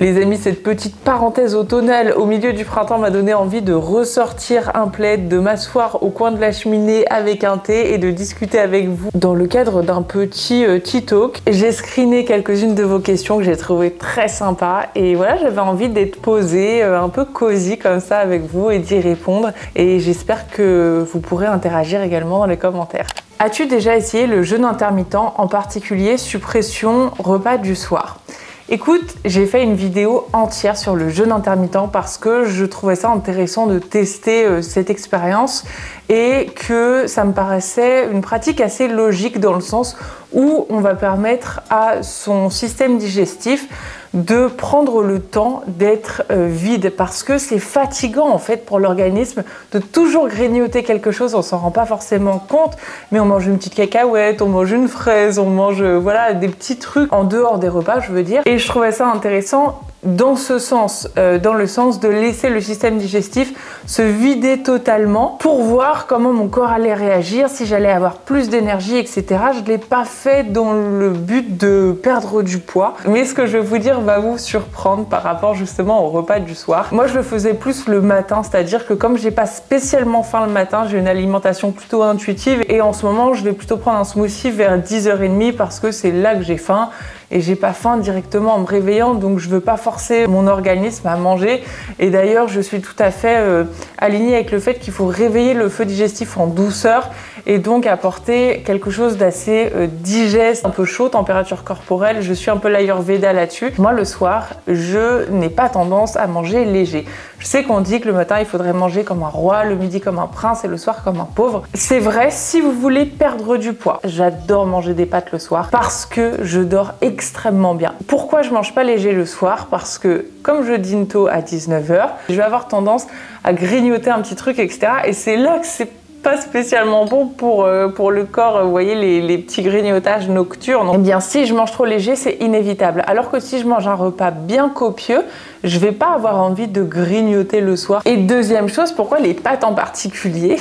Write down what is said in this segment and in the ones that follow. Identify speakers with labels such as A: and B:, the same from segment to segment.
A: Les amis, cette petite parenthèse automnale au milieu du printemps m'a donné envie de ressortir un plaid, de m'asseoir au coin de la cheminée avec un thé et de discuter avec vous dans le cadre d'un petit tea talk. J'ai screené quelques-unes de vos questions que j'ai trouvées très sympas et voilà, j'avais envie d'être posée, un peu cosy comme ça avec vous et d'y répondre, et j'espère que vous pourrez interagir également dans les commentaires. As-tu déjà essayé le jeûne intermittent, en particulier suppression repas du soir? Écoute, j'ai fait une vidéo entière sur le jeûne intermittent parce que je trouvais ça intéressant de tester cette expérience et que ça me paraissait une pratique assez logique dans le sens où on va permettre à son système digestif de prendre le temps d'être vide, parce que c'est fatigant en fait pour l'organisme de toujours grignoter quelque chose, on s'en rend pas forcément compte, mais on mange une petite cacahuète, on mange une fraise, on mange voilà des petits trucs en dehors des repas, je veux dire, et je trouvais ça intéressant dans ce sens, dans le sens de laisser le système digestif se vider totalement pour voir comment mon corps allait réagir, si j'allais avoir plus d'énergie, etc. Je ne l'ai pas fait dans le but de perdre du poids, mais ce que je vais vous dire va vous surprendre par rapport justement au repas du soir. Moi, je le faisais plus le matin, c'est-à-dire que comme j'ai pas spécialement faim le matin, j'ai une alimentation plutôt intuitive et en ce moment, je vais plutôt prendre un smoothie vers 10h30 parce que c'est là que j'ai faim. Et j'ai pas faim directement en me réveillant, donc je veux pas forcer mon organisme à manger. Et d'ailleurs, je suis tout à fait alignée avec le fait qu'il faut réveiller le feu digestif en douceur et donc apporter quelque chose d'assez digeste, un peu chaud, température corporelle. Je suis un peu l'Ayurveda là-dessus. Moi, le soir, je n'ai pas tendance à manger léger. Je sais qu'on dit que le matin, il faudrait manger comme un roi, le midi comme un prince et le soir comme un pauvre. C'est vrai si vous voulez perdre du poids. J'adore manger des pâtes le soir parce que je dors extrêmement bien. Pourquoi je mange pas léger le soir? Parce que comme je dîne tôt à 19h, je vais avoir tendance à grignoter un petit truc, etc. Et c'est là que c'est pas spécialement bon pour le corps, vous voyez, les petits grignotages nocturnes. Eh bien, si je mange trop léger, c'est inévitable. Alors que si je mange un repas bien copieux, je vais pas avoir envie de grignoter le soir. Et deuxième chose, pourquoi les pâtes en particulier?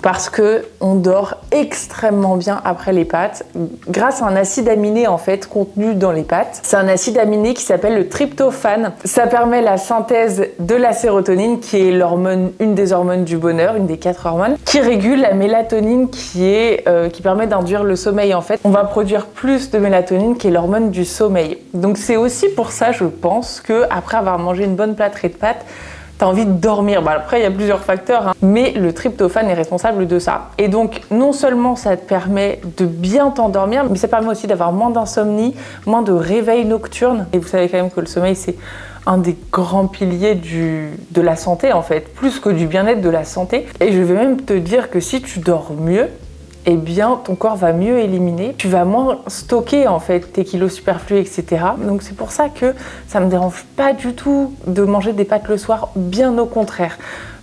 A: Parce que on dort extrêmement bien après les pâtes grâce à un acide aminé en fait contenu dans les pâtes. C'est un acide aminé qui s'appelle le tryptophane. Ça permet la synthèse de la sérotonine, qui est l'hormone, une des hormones du bonheur, une des 4 hormones, qui régule la mélatonine qui permet d'induire le sommeil en fait. On va produire plus de mélatonine qui est l'hormone du sommeil. Donc c'est aussi pour ça, je pense, que après avoir mangé une bonne plâtrée de pâtes, t'as envie de dormir. Après, il y a plusieurs facteurs, hein, mais le tryptophane est responsable de ça. Et donc, non seulement ça te permet de bien t'endormir, mais ça permet aussi d'avoir moins d'insomnie, moins de réveil nocturne. Et vous savez quand même que le sommeil, c'est un des grands piliers de la santé, en fait, plus que du bien-être, de la santé. Et je vais même te dire que si tu dors mieux, eh bien ton corps va mieux éliminer, tu vas moins stocker en fait tes kilos superflus, etc. Donc c'est pour ça que ça me dérange pas du tout de manger des pâtes le soir, bien au contraire.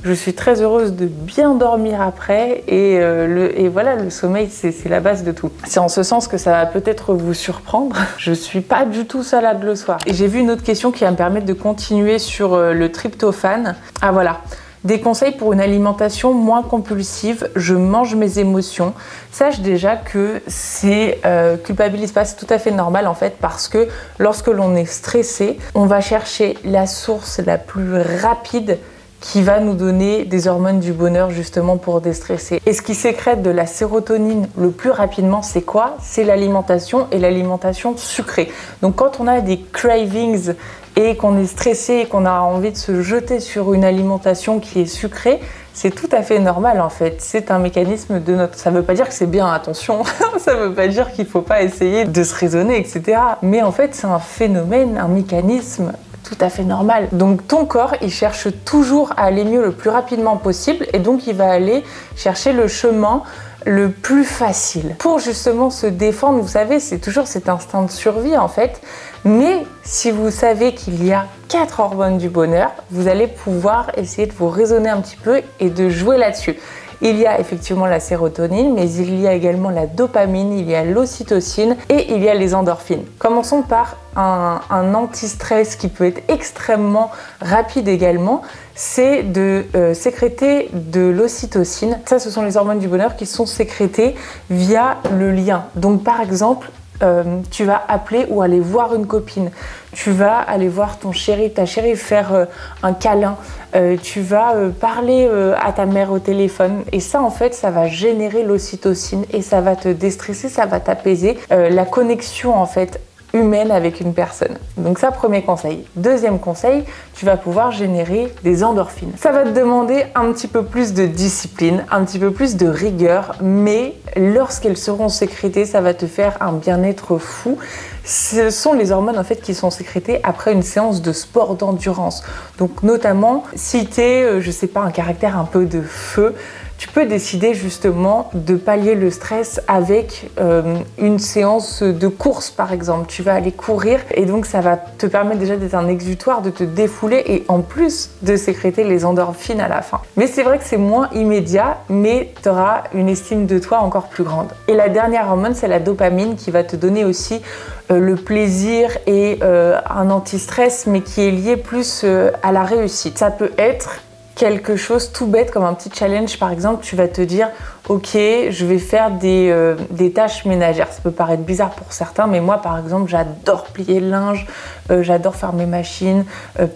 A: Je suis très heureuse de bien dormir après et voilà, le sommeil c'est la base de tout. C'est en ce sens que ça va peut-être vous surprendre. Je suis pas du tout salade le soir. Et j'ai vu une autre question qui va me permettre de continuer sur le tryptophane. Ah voilà. Des conseils pour une alimentation moins compulsive, je mange mes émotions. Sache déjà que c'est culpabilise pas, c'est tout à fait normal en fait, parce que lorsque l'on est stressé, on va chercher la source la plus rapide qui va nous donner des hormones du bonheur justement pour déstresser. Et ce qui sécrète de la sérotonine le plus rapidement, c'est quoi? C'est l'alimentation, et l'alimentation sucrée. Donc quand on a des cravings et qu'on est stressé et qu'on a envie de se jeter sur une alimentation qui est sucrée, c'est tout à fait normal en fait. C'est un mécanisme de notre... Ça veut pas dire que c'est bien, attention, ça veut pas dire qu'il faut pas essayer de se raisonner, etc. Mais en fait, c'est un phénomène, un mécanisme tout à fait normal. Donc ton corps, il cherche toujours à aller mieux le plus rapidement possible, et donc il va aller chercher le chemin le plus facile pour justement se défendre. Vous savez, c'est toujours cet instinct de survie en fait. Mais si vous savez qu'il y a 4 hormones du bonheur, vous allez pouvoir essayer de vous raisonner un petit peu et de jouer là-dessus. Il y a effectivement la sérotonine, mais il y a également la dopamine, il y a l'ocytocine et il y a les endorphines. Commençons par un anti-stress qui peut être extrêmement rapide également, c'est de sécréter de l'ocytocine. Ça, ce sont les hormones du bonheur qui sont sécrétées via le lien. Donc par exemple, tu vas appeler ou aller voir une copine, tu vas aller voir ton chéri, ta chérie, faire un câlin, tu vas parler à ta mère au téléphone. Et ça, en fait, ça va générer l'ocytocine et ça va te déstresser, ça va t'apaiser. La connexion, en fait, humaine avec une personne. Donc ça, premier conseil. Deuxième conseil, tu vas pouvoir générer des endorphines. Ça va te demander un petit peu plus de discipline, un petit peu plus de rigueur, mais lorsqu'elles seront sécrétées, ça va te faire un bien-être fou. Ce sont les hormones en fait qui sont sécrétées après une séance de sport d'endurance. Donc notamment, si tu es, je sais pas, un caractère un peu de feu, tu peux décider justement de pallier le stress avec une séance de course par exemple. Tu vas aller courir et donc ça va te permettre déjà d'être un exutoire, de te défouler et en plus de sécréter les endorphines à la fin. Mais c'est vrai que c'est moins immédiat, mais tu auras une estime de toi encore plus grande. Et la dernière hormone, c'est la dopamine qui va te donner aussi le plaisir et un anti-stress, mais qui est lié plus à la réussite. Ça peut être quelque chose tout bête comme un petit challenge. Par exemple, tu vas te dire ok, je vais faire des tâches ménagères. Ça peut paraître bizarre pour certains, mais moi par exemple j'adore plier le linge, j'adore faire mes machines,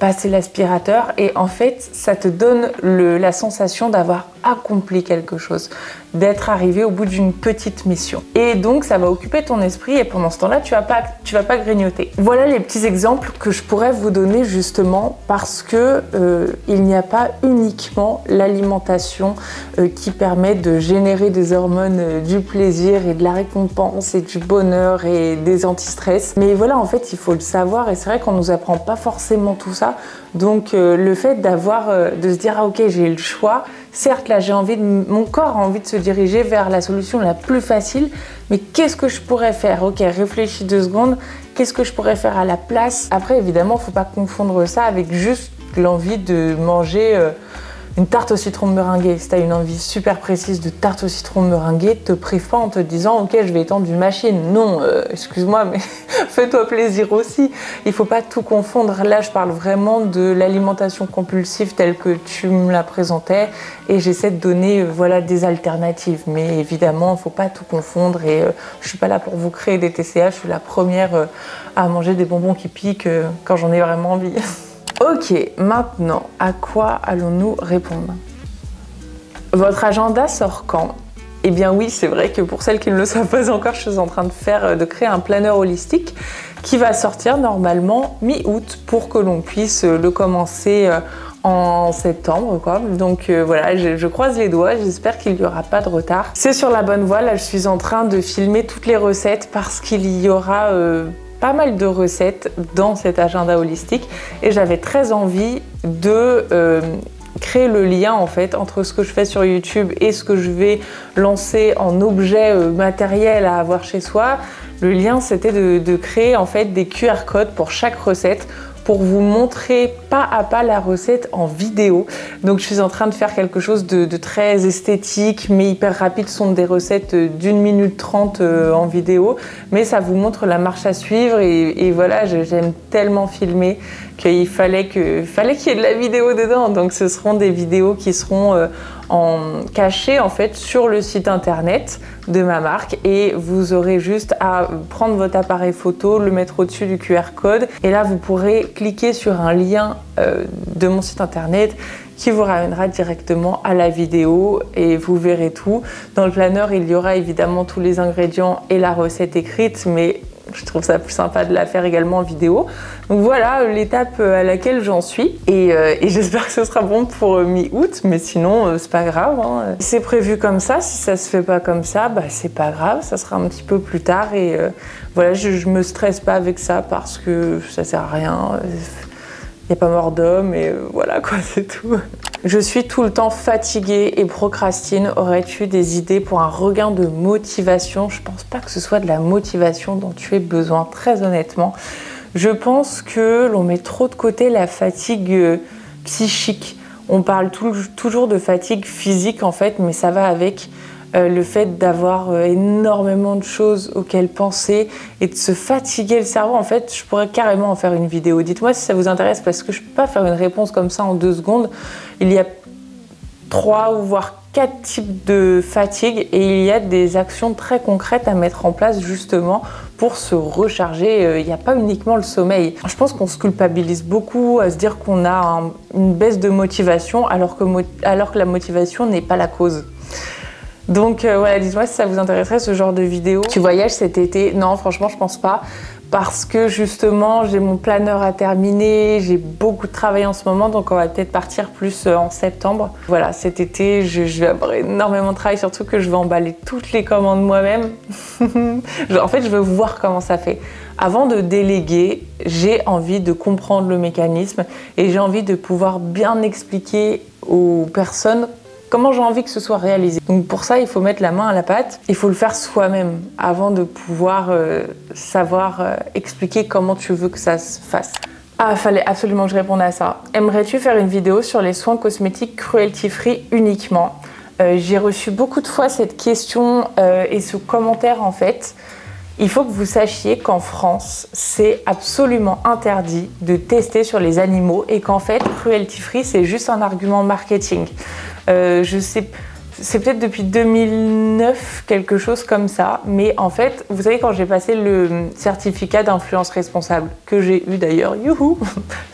A: passer l'aspirateur, et en fait ça te donne la sensation d'avoir accompli quelque chose, d'être arrivé au bout d'une petite mission. Et donc ça va occuper ton esprit et pendant ce temps-là tu vas pas grignoter. Voilà les petits exemples que je pourrais vous donner justement parce que il n'y a pas uniquement l'alimentation qui permet de générer des hormones du plaisir et de la récompense et du bonheur et des anti-stress. Mais voilà, en fait, il faut le savoir et c'est vrai qu'on nous apprend pas forcément tout ça. Donc le fait de se dire ah ok, j'ai le choix. Certes, là, mon corps a envie de se diriger vers la solution la plus facile, mais qu'est-ce que je pourrais faire? Ok, réfléchis 2 secondes. Qu'est-ce que je pourrais faire à la place? Après, évidemment, faut pas confondre ça avec juste l'envie de manger une tarte au citron meringuée. Si tu as une envie super précise de tarte au citron meringuée, te prive pas en te disant ok, je vais étendre une machine. Non, excuse-moi, mais fais-toi plaisir aussi. Il faut pas tout confondre. Là, je parle vraiment de l'alimentation compulsive telle que tu me la présentais et j'essaie de donner voilà, des alternatives. Mais évidemment, il faut pas tout confondre et je suis pas là pour vous créer des TCA. Je suis la première à manger des bonbons qui piquent quand j'en ai vraiment envie. Ok, maintenant, à quoi allons-nous répondre? Votre agenda sort quand? Eh bien oui, c'est vrai que pour celles qui ne le savent pas encore, je suis en train de créer un planeur holistique qui va sortir normalement mi-août pour que l'on puisse le commencer en septembre, quoi. Donc voilà, je croise les doigts, j'espère qu'il n'y aura pas de retard. C'est sur la bonne voie, là je suis en train de filmer toutes les recettes parce qu'il y aura pas mal de recettes dans cet agenda holistique et j'avais très envie de créer le lien en fait entre ce que je fais sur YouTube et ce que je vais lancer en objet matériel à avoir chez soi. Le lien, c'était de créer en fait des QR codes pour chaque recette pour vous montrer pas à pas la recette en vidéo. Donc je suis en train de faire quelque chose de très esthétique mais hyper rapide. Ce sont des recettes d'1 minute 30 en vidéo, mais ça vous montre la marche à suivre et voilà, j'aime tellement filmer qu'il fallait qu'il y ait de la vidéo dedans. Donc ce seront des vidéos qui seront cachées en fait sur le site internet de ma marque et vous aurez juste à prendre votre appareil photo, le mettre au-dessus du QR code et là vous pourrez cliquer sur un lien de mon site internet qui vous ramènera directement à la vidéo et vous verrez tout. Dans le planeur, il y aura évidemment tous les ingrédients et la recette écrite, mais je trouve ça plus sympa de la faire également en vidéo. Donc voilà l'étape à laquelle j'en suis et j'espère que ce sera bon pour mi-août, mais sinon c'est pas grave, hein. C'est prévu comme ça, si ça se fait pas comme ça, bah c'est pas grave, ça sera un petit peu plus tard et voilà, je me stresse pas avec ça parce que ça sert à rien. Il n'y a pas mort d'homme et voilà quoi, c'est tout. Je suis tout le temps fatiguée et procrastine. Aurais-tu des idées pour un regain de motivation? Je pense pas que ce soit de la motivation dont tu aies besoin, très honnêtement. Je pense que l'on met trop de côté la fatigue psychique. On parle toujours de fatigue physique en fait, mais ça va avec le fait d'avoir énormément de choses auxquelles penser et de se fatiguer le cerveau. En fait, je pourrais carrément en faire une vidéo. Dites-moi si ça vous intéresse parce que je ne peux pas faire une réponse comme ça en 2 secondes. Il y a 3 ou voire 4 types de fatigue et il y a des actions très concrètes à mettre en place justement pour se recharger. Il n'y a pas uniquement le sommeil. Je pense qu'on se culpabilise beaucoup à se dire qu'on a une baisse de motivation alors que la motivation n'est pas la cause. Donc voilà, dites-moi si ça vous intéresserait ce genre de vidéo. Tu voyages cet été? Non, franchement, je pense pas. Parce que justement, j'ai mon planeur à terminer, j'ai beaucoup de travail en ce moment, donc on va peut-être partir plus en septembre. Voilà, cet été, je vais avoir énormément de travail, surtout que je vais emballer toutes les commandes moi-même. En fait, je veux voir comment ça fait. Avant de déléguer, j'ai envie de comprendre le mécanisme et j'ai envie de pouvoir bien expliquer aux personnes comment j'ai envie que ce soit réalisé. Donc pour ça, il faut mettre la main à la pâte. Il faut le faire soi-même avant de pouvoir savoir expliquer comment tu veux que ça se fasse. Ah, fallait absolument que je réponde à ça. Aimerais-tu faire une vidéo sur les soins cosmétiques cruelty-free uniquement? J'ai reçu beaucoup de fois cette question et ce commentaire en fait. Il faut que vous sachiez qu'en France, c'est absolument interdit de tester sur les animaux et qu'en fait, cruelty-free, c'est juste un argument marketing. Je sais, c'est peut-être depuis 2009, quelque chose comme ça, mais en fait, vous savez, quand j'ai passé le certificat d'influence responsable, que j'ai eu d'ailleurs, youhou,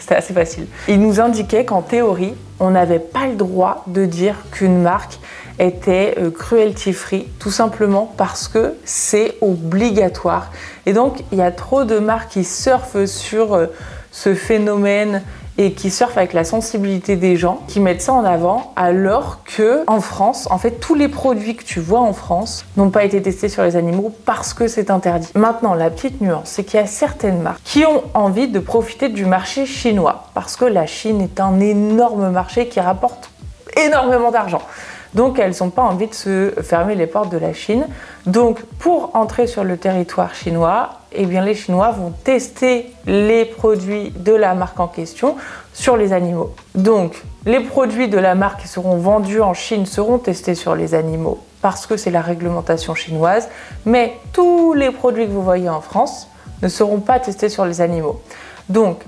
A: c'était assez facile, il nous indiquait qu'en théorie, on n'avait pas le droit de dire qu'une marque était cruelty-free, tout simplement parce que c'est obligatoire. Et donc, il y a trop de marques qui surfent sur ce phénomène et qui surfent avec la sensibilité des gens, qui mettent ça en avant, alors que en France, en fait, tous les produits que tu vois en France n'ont pas été testés sur les animaux parce que c'est interdit. Maintenant, la petite nuance, c'est qu'il y a certaines marques qui ont envie de profiter du marché chinois, parce que la Chine est un énorme marché qui rapporte énormément d'argent. Donc elles n'ont pas envie de se fermer les portes de la Chine. Donc pour entrer sur le territoire chinois, eh bien les Chinois vont tester les produits de la marque en question sur les animaux. Donc les produits de la marque qui seront vendus en Chine seront testés sur les animaux parce que c'est la réglementation chinoise. Mais tous les produits que vous voyez en France ne seront pas testés sur les animaux. Donc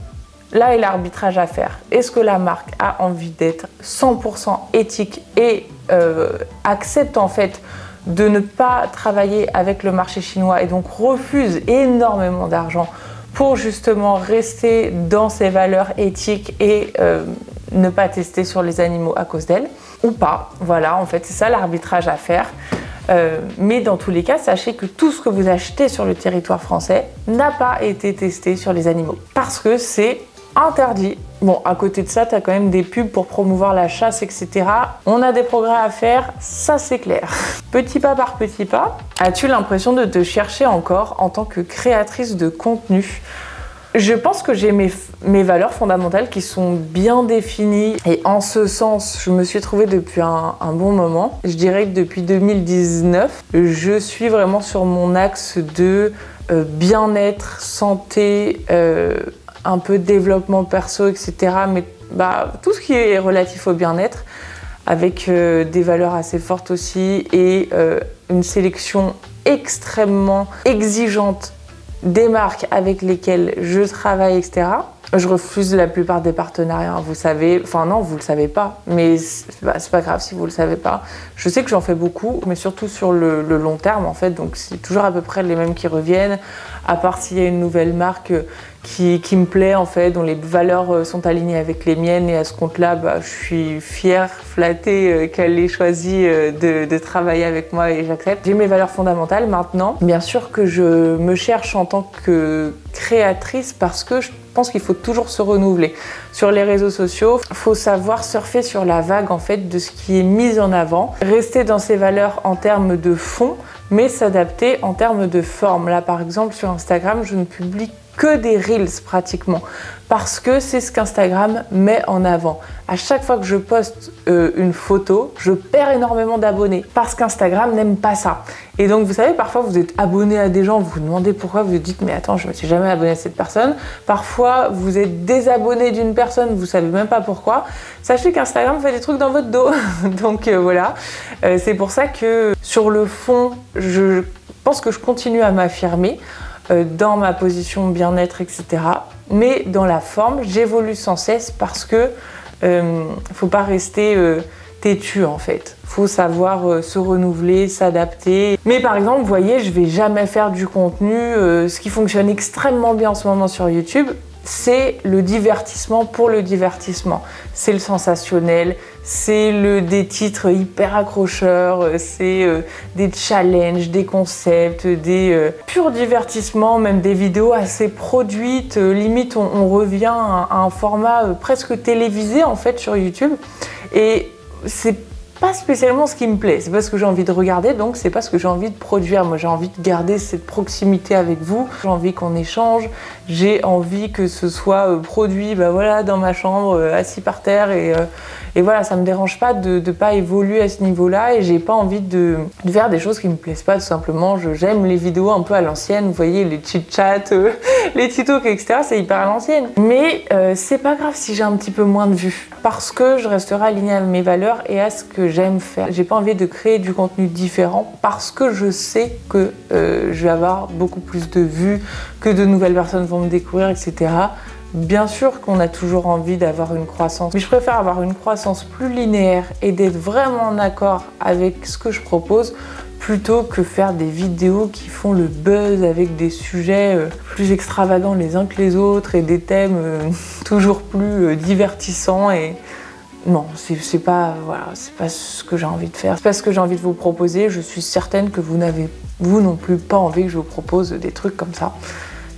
A: là est l'arbitrage à faire. Est-ce que la marque a envie d'être 100% éthique et accepte en fait de ne pas travailler avec le marché chinois et donc refuse énormément d'argent pour justement rester dans ses valeurs éthiques et ne pas tester sur les animaux à cause d'elle ou pas. Voilà, en fait, c'est ça l'arbitrage à faire. Mais dans tous les cas, sachez que tout ce que vous achetez sur le territoire français n'a pas été testé sur les animaux parce que c'est interdit. Bon, à côté de ça, tu as quand même des pubs pour promouvoir la chasse, etc. On a des progrès à faire, ça c'est clair. Petit pas par petit pas, as-tu l'impression de te chercher encore en tant que créatrice de contenu? Je pense que j'ai mes valeurs fondamentales qui sont bien définies et en ce sens, je me suis trouvée depuis un bon moment. Je dirais que depuis 2019, je suis vraiment sur mon axe de bien-être, santé, un peu développement perso, etc. Mais tout ce qui est relatif au bien-être, avec des valeurs assez fortes aussi et une sélection extrêmement exigeante des marques avec lesquelles je travaille, etc. Je refuse la plupart des partenariats, vous savez. Enfin non, vous le savez pas, mais c'est pas grave si vous le savez pas. Je sais que j'en fais beaucoup, mais surtout sur le long terme en fait. Donc c'est toujours à peu près les mêmes qui reviennent, à part s'il y a une nouvelle marque qui me plaît en fait, dont les valeurs sont alignées avec les miennes et à ce compte-là, je suis fière, flattée qu'elle ait choisi de travailler avec moi et j'accepte. J'ai mes valeurs fondamentales maintenant. Bien sûr que je me cherche en tant que créatrice parce que je pense qu'il faut toujours se renouveler. Sur les réseaux sociaux, il faut savoir surfer sur la vague en fait de ce qui est mis en avant, rester dans ses valeurs en termes de fond, mais s'adapter en termes de forme. Là par exemple sur Instagram, je ne publie que des Reels pratiquement parce que c'est ce qu'Instagram met en avant. À chaque fois que je poste une photo, je perds énormément d'abonnés parce qu'Instagram n'aime pas ça. Et donc vous savez, parfois vous êtes abonné à des gens, vous vous demandez pourquoi, vous vous dites mais attends, je me suis jamais abonné à cette personne. Parfois vous êtes désabonné d'une personne, vous savez même pas pourquoi. Sachez qu'Instagram fait des trucs dans votre dos. Donc voilà, c'est pour ça que sur le fond, je pense que je continue à m'affirmer dans ma position bien-être, etc. Mais dans la forme, j'évolue sans cesse parce que faut pas rester têtu en fait. Faut savoir se renouveler, s'adapter. Mais par exemple, vous voyez, je vais jamais faire du contenu. Ce qui fonctionne extrêmement bien en ce moment sur YouTube, c'est le divertissement pour le divertissement. C'est le sensationnel, c'est des titres hyper accrocheurs, c'est des challenges, des concepts, des purs divertissements, même des vidéos assez produites. Limite, on revient à un format presque télévisé en fait sur YouTube. Et c'est pas spécialement ce qui me plaît, c'est pas ce que j'ai envie de regarder, donc c'est pas ce que j'ai envie de produire. Moi j'ai envie de garder cette proximité avec vous, j'ai envie qu'on échange, j'ai envie que ce soit produit voilà, dans ma chambre, assis par terre, et voilà, ça me dérange pas de pas évoluer à ce niveau-là, et j'ai pas envie de faire des choses qui me plaisent pas, tout simplement. J'aime les vidéos un peu à l'ancienne, vous voyez, les chit-chats, les TikTok, etc., c'est hyper à l'ancienne. Mais c'est pas grave si j'ai un petit peu moins de vues, parce que je resterai alignée à mes valeurs et à ce que j'aime faire. J'ai pas envie de créer du contenu différent parce que je sais que je vais avoir beaucoup plus de vues, que de nouvelles personnes vont me découvrir, etc. Bien sûr qu'on a toujours envie d'avoir une croissance, mais je préfère avoir une croissance plus linéaire et d'être vraiment en accord avec ce que je propose plutôt que faire des vidéos qui font le buzz avec des sujets plus extravagants les uns que les autres et des thèmes toujours plus divertissants. Et non, c'est pas ce que j'ai envie de faire, c'est pas ce que j'ai envie de vous proposer. Je suis certaine que vous n'avez, vous non plus, pas envie que je vous propose des trucs comme ça.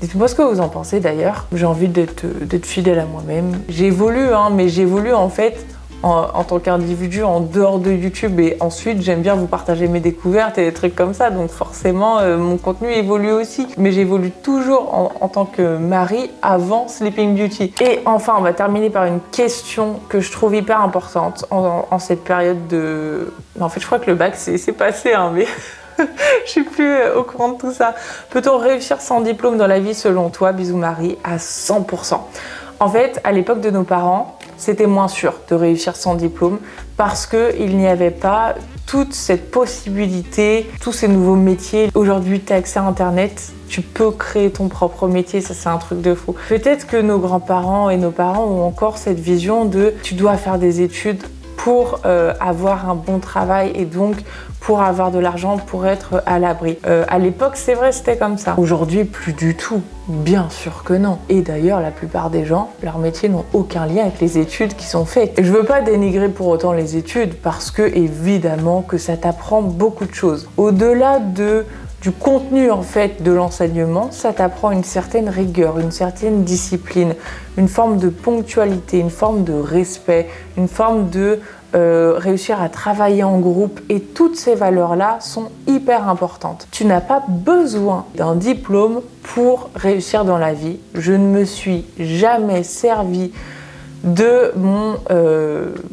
A: Dites-moi ce que vous en pensez d'ailleurs. J'ai envie d'être fidèle à moi-même. J'évolue, mais j'évolue en fait en tant qu'individu en dehors de YouTube, et ensuite j'aime bien vous partager mes découvertes et des trucs comme ça, donc forcément mon contenu évolue aussi, mais j'évolue toujours en tant que Marie avant Sleeping Beauty. Et enfin, on va terminer par une question que je trouve hyper importante en cette période de... En fait, je crois que le bac c'est passé, mais... Je suis plus au courant de tout ça. Peut-on réussir sans diplôme dans la vie selon toi, bisous Marie, à 100%? En fait, à l'époque de nos parents, c'était moins sûr de réussir sans diplôme parce qu'il n'y avait pas toute cette possibilité, tous ces nouveaux métiers. Aujourd'hui, tu as accès à Internet, tu peux créer ton propre métier, ça c'est un truc de fou. Peut-être que nos grands-parents et nos parents ont encore cette vision de tu dois faire des études pour avoir un bon travail et donc pour avoir de l'argent, pour être à l'abri. À l'époque, c'est vrai, c'était comme ça. Aujourd'hui, plus du tout. Bien sûr que non. Et d'ailleurs, la plupart des gens, leurs métiers n'ont aucun lien avec les études qui sont faites. Et je veux pas dénigrer pour autant les études, parce que évidemment que ça t'apprend beaucoup de choses. Au-delà du contenu en fait de l'enseignement, ça t'apprend une certaine rigueur, une certaine discipline, une forme de ponctualité, une forme de respect, une forme de réussir à travailler en groupe, et toutes ces valeurs-là sont hyper importantes. Tu n'as pas besoin d'un diplôme pour réussir dans la vie. Je ne me suis jamais servi de mon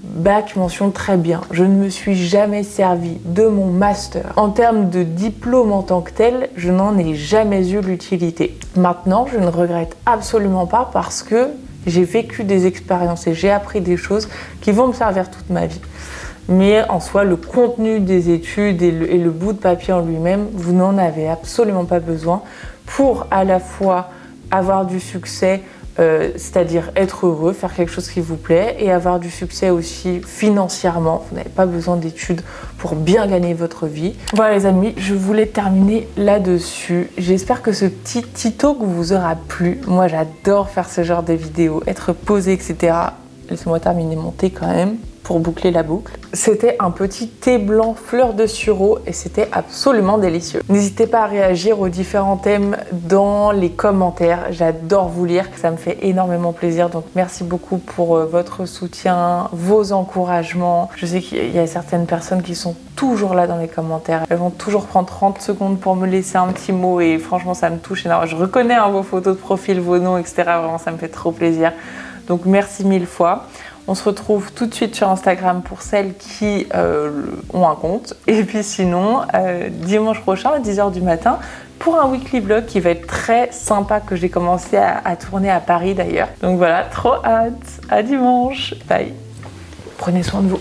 A: bac mention très bien. Je ne me suis jamais servi de mon master. En termes de diplôme en tant que tel, je n'en ai jamais eu l'utilité. Maintenant, je ne regrette absolument pas parce que j'ai vécu des expériences et j'ai appris des choses qui vont me servir toute ma vie. Mais en soi, le contenu des études et le bout de papier en lui-même, vous n'en avez absolument pas besoin pour à la fois avoir du succès, c'est-à-dire être heureux, faire quelque chose qui vous plaît, et avoir du succès aussi financièrement. Vous n'avez pas besoin d'études pour bien gagner votre vie. Voilà les amis, je voulais terminer là-dessus. J'espère que ce petit TikTok vous aura plu. Moi j'adore faire ce genre de vidéos, être posé, etc. Laissez-moi terminer mon thé quand même pour boucler la boucle. C'était un petit thé blanc fleur de sureau et c'était absolument délicieux. N'hésitez pas à réagir aux différents thèmes dans les commentaires. J'adore vous lire, ça me fait énormément plaisir. Donc merci beaucoup pour votre soutien, vos encouragements. Je sais qu'il y a certaines personnes qui sont toujours là dans les commentaires. Elles vont toujours prendre 30 secondes pour me laisser un petit mot et franchement ça me touche énormément. Je reconnais vos photos de profil, vos noms, etc. Vraiment ça me fait trop plaisir. Donc merci mille fois. On se retrouve tout de suite sur Instagram pour celles qui ont un compte. Et puis sinon, dimanche prochain à 10h du matin pour un weekly vlog qui va être très sympa, que j'ai commencé à tourner à Paris d'ailleurs. Donc voilà, trop hâte. À dimanche. Bye. Prenez soin de vous.